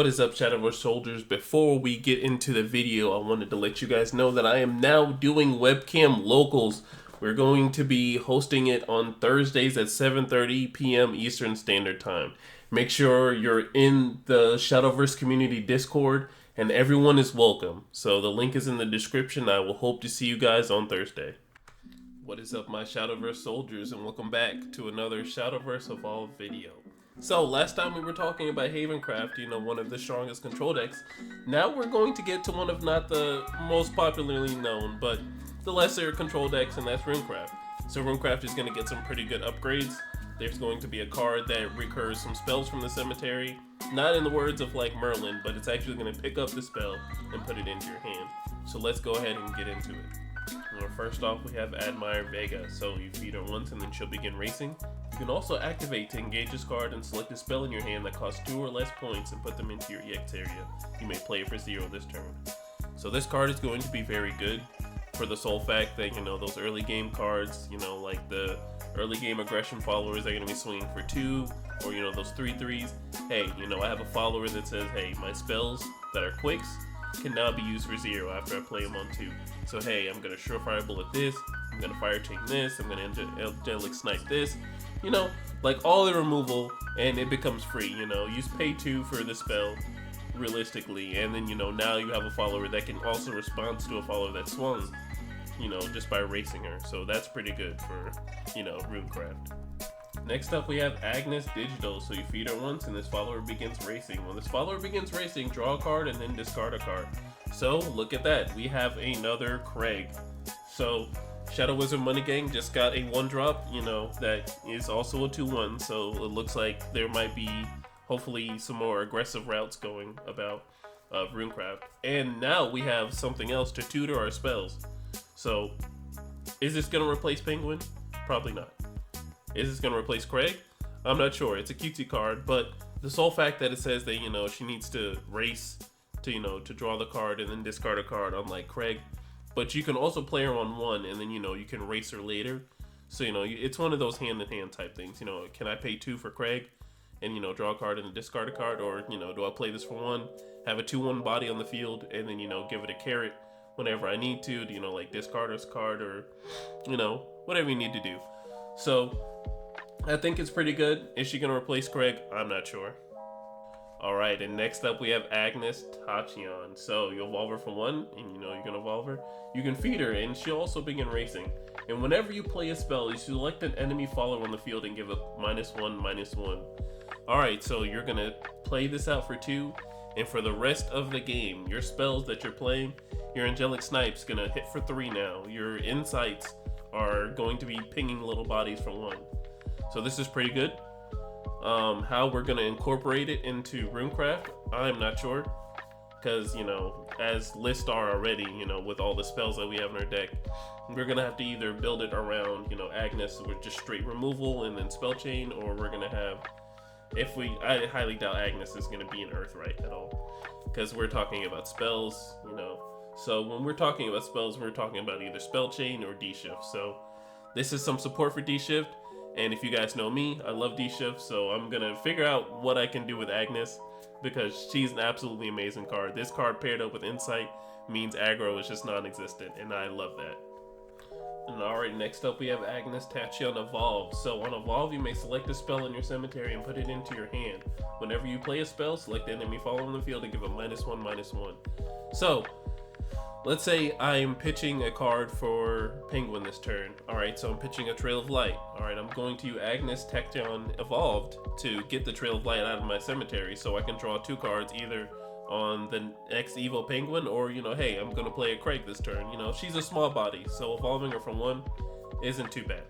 What is up, Shadowverse soldiers? Before we get into the video, I wanted to let you guys know that I am now doing webcam locals. We're going to be hosting it on Thursdays at 7:30 p.m. Eastern Standard Time. Make sure you're in the Shadowverse community Discord, and everyone is welcome. So the link is in the description. I will hope to see you guys on Thursday. What is up, my Shadowverse soldiers, and welcome back to another Shadowverse Evolved video. So, last time we were talking about Havencraft, one of the strongest control decks. Now we're going to get to one of not the most popularly known, but the lesser control decks, and that's Runecraft. So Runecraft is going to get some pretty good upgrades. There's going to be a card that recurs some spells from the cemetery. Not in the words of like Merlin, but it's actually going to pick up the spell and put it into your hand. So let's go ahead and get into it. First off, we have Admire Vega. So you feed her once and then she'll begin racing. You can also activate to engage this card and select a spell in your hand that costs 2 or less points and put them into your EX area. You may play it for 0 this turn. So this card is going to be very good for the sole fact that, those early game cards, like the early game aggression followers are going to be swinging for 2, or, those 3/3s. Hey, I have a follower that says, hey, my spells that are quicks can now be used for 0 after I play them on 2. So hey, I'm going to Surefire Bullet this, I'm going to Fire Chain this, I'm going to Angelic Snipe this, like all the removal, and it becomes free, use pay 2 for the spell, realistically, and then, now you have a follower that can also respond to a follower that swung, just by racing her, so that's pretty good for, Runecraft. Next up, we have Agnes Digital. So you feed her once and this follower begins racing. When this follower begins racing, draw a card and then discard a card. So look at that, we have another Craig. So Shadow Wizard Money Gang just got a 1-drop, that is also a 2/1. So it looks like there might be hopefully some more aggressive routes going about Runecraft. And now we have something else to tutor our spells. So is this going to replace Penguin? Probably not. Is this going to replace Craig? I'm not sure. It's a cutesy card, but the sole fact that it says that, she needs to race to, to draw the card and then discard a card, unlike Craig. But you can also play her on 1 and then, you can race her later. So, it's one of those hand-in-hand type things. Can I pay 2 for Craig and, draw a card and then discard a card? Or, do I play this for 1, have a 2/1 body on the field, and then, give it a carrot whenever I need to, like discard a card or, whatever you need to do. So I think it's pretty good. Is she going to replace Craig? I'm not sure. Alright, and next up we have Agnes Tachyon. So you evolve her for 1, and you're going to evolve her. You can feed her, and she'll also begin racing. And whenever you play a spell, you select an enemy follower on the field and give a -1/-1. Alright, so you're going to play this out for 2, and for the rest of the game, your spells that you're playing, your Angelic Snipe's going to hit for 3 now. Your Insights are going to be pinging little bodies for 1. So this is pretty good. How we're going to incorporate it into Runecraft, I'm not sure. Because, as lists are already, with all the spells that we have in our deck, we're going to have to either build it around, Agnes with just straight removal and then spell chain, or we're going to have, I highly doubt Agnes is going to be an Earthright at all. Because we're talking about spells, So when we're talking about spells, we're talking about either spell chain or D-Shift. So this is some support for D-Shift. And if you guys know me, I love D-Shift, so I'm going to figure out what I can do with Agnes, because she's an absolutely amazing card. This card paired up with Insight means aggro is just non-existent, and I love that. And alright, next up we have Agnes Tachyon Evolve. So on Evolve, you may select a spell in your cemetery and put it into your hand. Whenever you play a spell, select the enemy follower on the field and give a -1/-1. So let's say I'm pitching a card for Penguin this turn. Alright, so I'm pitching a Trail of Light. Alright, I'm going to use Agnes Tachyon Evolved to get the Trail of Light out of my cemetery so I can draw 2 cards either on the next Evo Penguin or, hey, I'm going to play a Craig this turn. She's a small body, so evolving her from 1 isn't too bad.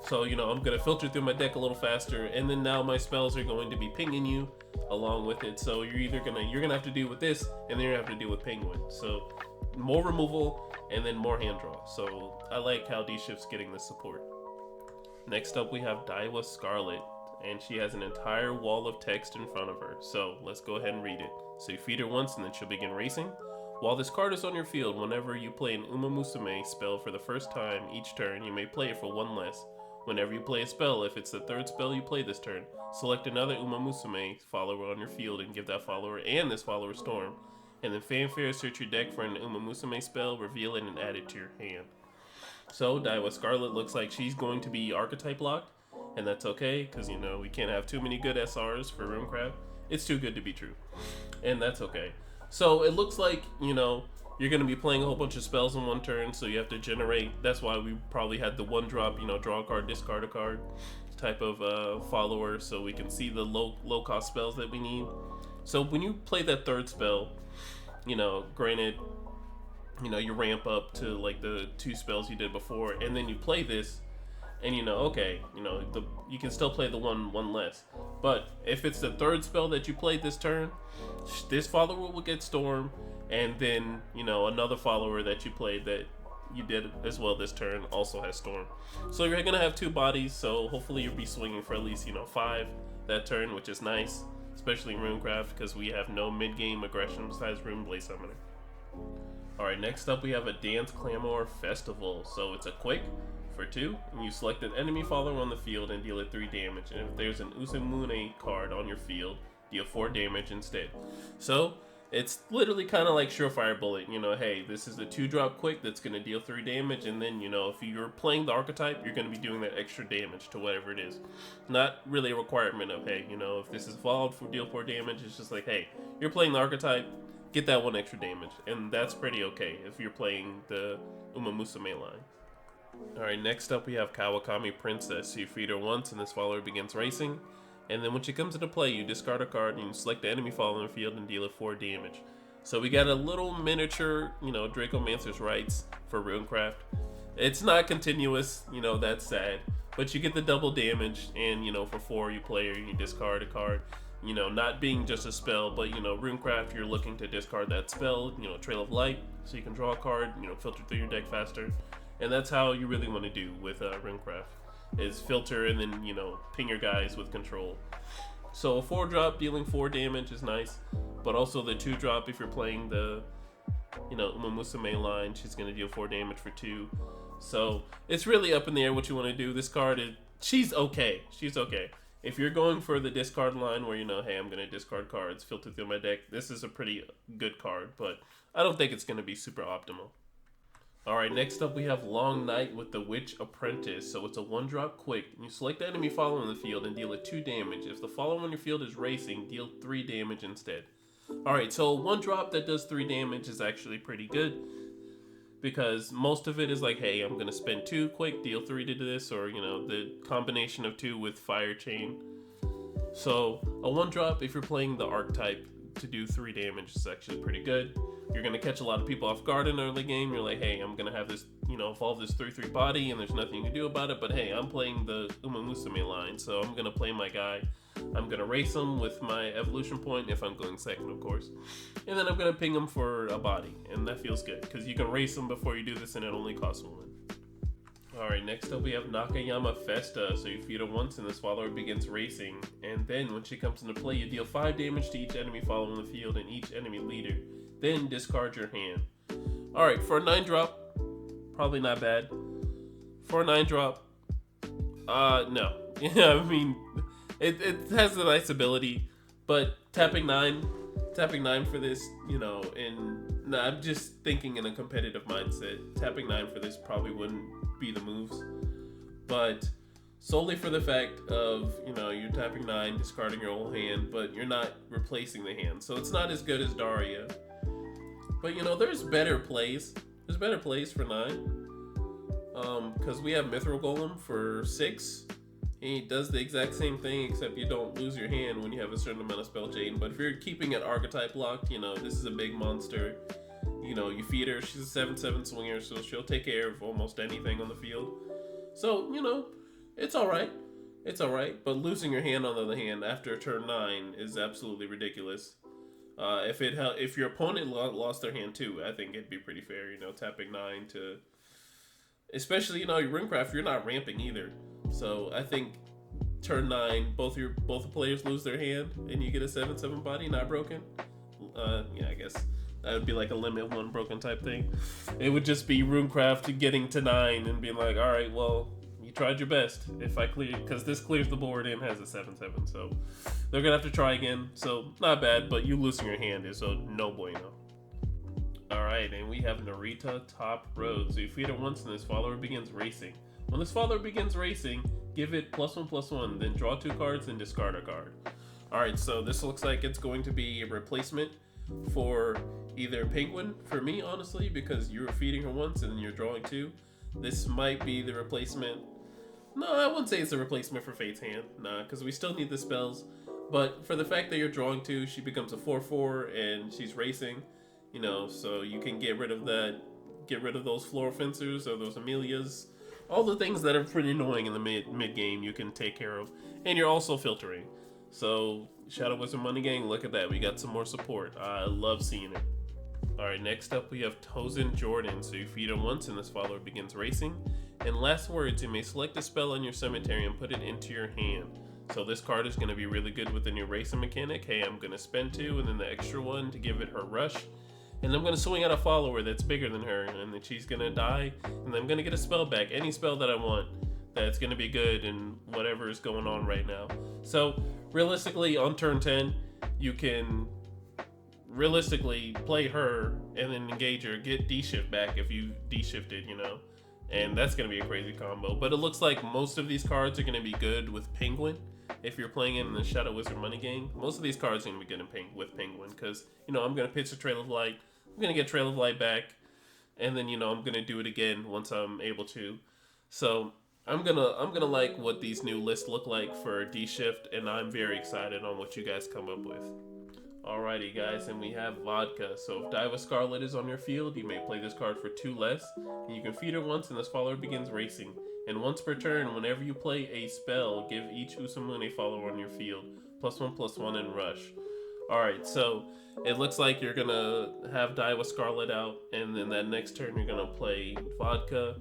So, I'm going to filter through my deck a little faster, and then now my spells are going to be pinging you along with it. So you're going to have to deal with this, and then you're going to have to deal with Penguin. So more removal and then more hand draw. So I like how D-Shift's getting this support. Next up we have Daiwa Scarlet, and she has an entire wall of text in front of her. So let's go ahead and read it. So you feed her once and then she'll begin racing. While this card is on your field, whenever you play an Uma Musume spell for the first time each turn, you may play it for 1 less. Whenever you play a spell, if it's the third spell you play this turn, select another Umamusume follower on your field and give that follower and this follower Storm. And then fanfare, search your deck for an Umamusume spell, reveal it, and add it to your hand. So Daiwa Scarlet looks like she's going to be archetype locked, and that's okay, because, you know, we can't have too many good SRs for Runecraft. It's too good to be true, and that's okay. So it looks like, you know, you're going to be playing a whole bunch of spells in one turn, so you have to generate. That's why we probably had the one drop, you know, draw a card, discard a card type of follower, so we can see the low cost spells that we need. So when you play that third spell, you know, granted, you know, you ramp up to like the 2 spells you did before, and then you play this, and you know, okay, you know, you can still play the one less. But if it's the third spell that you played this turn, this follower will get Storm, and then, you know, another follower that you played that you did as well this turn also has Storm. So you're gonna have 2 bodies, so hopefully you'll be swinging for at least, you know, 5 that turn, which is nice, especially in Runecraft, because we have no mid-game aggression besides Runeblaze Summoner. Alright, next up we have a Dance Clamor Festival. So it's a quick for 2, and you select an enemy follower on the field and deal it 3 damage. And if there's an Usamune card on your field, deal 4 damage instead. So it's literally kind of like Surefire Bullet. You know, hey, this is a 2-drop quick that's going to deal 3 damage, and then, you know, if you're playing the archetype, you're going to be doing that extra damage to whatever it is. Not really a requirement of, hey, you know, if this is evolved for deal 4 damage, it's just like, hey, you're playing the archetype, get that 1 extra damage, and that's pretty okay if you're playing the Umamusume line. Alright, next up we have Kawakami Princess. So you feed her once and this follower begins racing, and then when she comes into play, you discard a card and you select the enemy follower in the field and deal it 4 damage. So we got a little miniature, you know, Dracomancer's Rights for Runecraft. It's not continuous, you know, that's sad, but you get the double damage, and, you know, for 4 you play her, you discard a card. You know, not being just a spell, but, you know, Runecraft, you're looking to discard that spell, you know, Trail of Light, so you can draw a card, you know, filter through your deck faster. And that's how you really want to do with Runecraft, is filter and then, you know, ping your guys with control. So a 4-drop dealing 4 damage is nice, but also the 2-drop, if you're playing the, you know, Umamusume line, she's going to deal 4 damage for 2. So it's really up in the air what you want to do. This card is, she's okay. She's okay. If you're going for the discard line where, you know, hey, I'm going to discard cards, filter through my deck, this is a pretty good card, but I don't think it's going to be super optimal. Alright, next up we have Long Night with the Witch Apprentice. So it's a 1-drop quick. You select the enemy follower in the field and deal it 2 damage. If the follower on your field is racing, deal 3 damage instead. Alright, so a 1-drop that does 3 damage is actually pretty good, because most of it is like, hey, I'm going to spend 2 quick, deal 3 to this, or, you know, the combination of 2 with Fire Chain. So a 1-drop, if you're playing the archetype, to do 3 damage is actually pretty good. You're going to catch a lot of people off guard in the early game. You're like, hey, I'm going to have this, you know, evolve this 3/3 body, and there's nothing you can do about it, but hey, I'm playing the Umamusume line, so I'm going to play my guy. I'm going to race him with my evolution point, if I'm going second, of course. And then I'm going to ping him for a body, and that feels good, because you can race him before you do this, and it only costs 1. Alright, next up we have Nakayama Festa. So you feed her once and this follower begins racing, and then when she comes into play, you deal 5 damage to each enemy follower in the field and each enemy leader. Then discard your hand. Alright, for a 9-drop, probably not bad. For a 9-drop, no. Yeah, I mean, it has a nice ability, but tapping 9 for this, you know, and I'm just thinking in a competitive mindset, tapping 9 for this probably wouldn't be the moves, but solely for the fact of, you know, you're tapping 9, discarding your whole hand, but you're not replacing the hand, so it's not as good as Daria. But, you know, there's better plays. There's better plays for 9. Because we have Mithril Golem for 6. He does the exact same thing, except you don't lose your hand when you have a certain amount of spell chain. But if you're keeping it archetype locked, you know, this is a big monster. You know, you feed her, she's a 7/7 swinger, so she'll take care of almost anything on the field. So, you know, it's alright. It's alright. But losing your hand, on the other hand, after turn 9 is absolutely ridiculous. If your opponent lost their hand too, I think it'd be pretty fair, you know, tapping 9 to... Especially, you know, your Runecraft, you're not ramping either. So I think turn 9, both the players lose their hand, and you get a 7/7 body, not broken. Yeah, I guess that would be like a limit 1 broken type thing. It would just be Runecraft getting to 9 and being like, all right, well, you tried your best. If I clear, because this clears the board and has a 7/7, so they're gonna have to try again. So not bad, but you losing your hand is a no bueno. Alright, and we have Narita Top Road. So you feed it once and this follower begins racing. When this follower begins racing, give it +1/+1, then draw 2 cards and discard a card. Alright, so this looks like it's going to be a replacement for either Penguin, for me honestly, because you were feeding her once and then you're drawing 2. This might be the replacement. No, I wouldn't say it's a replacement for Fate's Hand. Nah, because we still need the spells. But for the fact that you're drawing 2, she becomes a 4/4 and she's racing. You know, so you can get rid of that, get rid of those floor fencers or those Amelias. All the things that are pretty annoying in the mid game you can take care of. And you're also filtering. So, Shadow Wizard Money Gang, look at that. We got some more support. I love seeing it. Alright, next up we have Tozen Jordan. So you feed him once and this follower begins racing. And last words, you may select a spell on your cemetery and put it into your hand. So this card is going to be really good with the new racing mechanic. Hey, I'm going to spend 2 and then the extra 1 to give it her rush. And I'm going to swing at a follower that's bigger than her, and then she's going to die, and I'm going to get a spell back, any spell that I want that's going to be good and whatever is going on right now. So realistically, on turn 10, you can realistically play her and then engage her, get D-shift back if you D-shifted, you know, and that's going to be a crazy combo. But it looks like most of these cards are going to be good with Penguin. If you're playing in the Shadow Wizard Money Gang, most of these cards are going to be good with Penguin, because, you know, I'm going to pitch a Trail of Light, I'm going to get Trail of Light back, and then, you know, I'm going to do it again once I'm able to. So I'm gonna like what these new lists look like for D-Shift, and I'm very excited on what you guys come up with. Alrighty guys, and we have Vodka. So if Diva Scarlet is on your field, you may play this card for 2 less, and you can feed her once and this follower begins racing. And once per turn, whenever you play a spell, give each Usamune follower on your field +1/+1 and rush. Alright, so it looks like you're gonna have Diva Scarlet out, and then that next turn you're gonna play Vodka,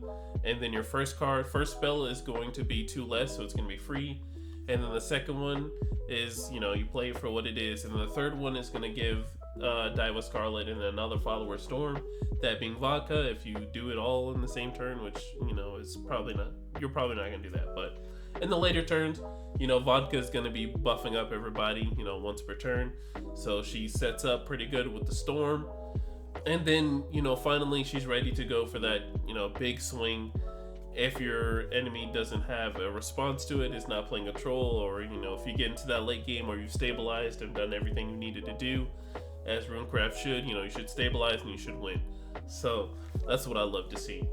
and then your first spell is going to be 2 less, so it's gonna be free. And then the second one is, you know, you play it for what it is, and then the third one is gonna give Diva Scarlet and another follower Storm, that being Vodka. If you do it all in the same turn, which, you know, is probably not, you're probably not gonna do that, but in the later turns, you know, Vodka is gonna be buffing up everybody, you know, once per turn, so she sets up pretty good with the Storm, and then, you know, finally she's ready to go for that, you know, big swing. If your enemy doesn't have a response to it, is not playing a troll, or, you know, if you get into that late game or you've stabilized and done everything you needed to do, as Runecraft should, you know, you should stabilize and you should win. So that's what I love to see.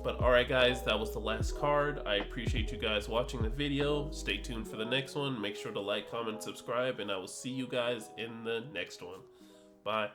But alright guys, that was the last card. I appreciate you guys watching the video. Stay tuned for the next one. Make sure to like, comment, subscribe, and I will see you guys in the next one. Bye.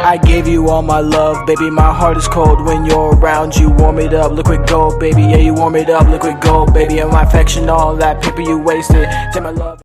I gave you all my love, baby, my heart is cold when you're around. You warm it up, liquid gold, baby, yeah, you warm it up, liquid gold, baby, and my affection, all that paper you wasted. Take my love.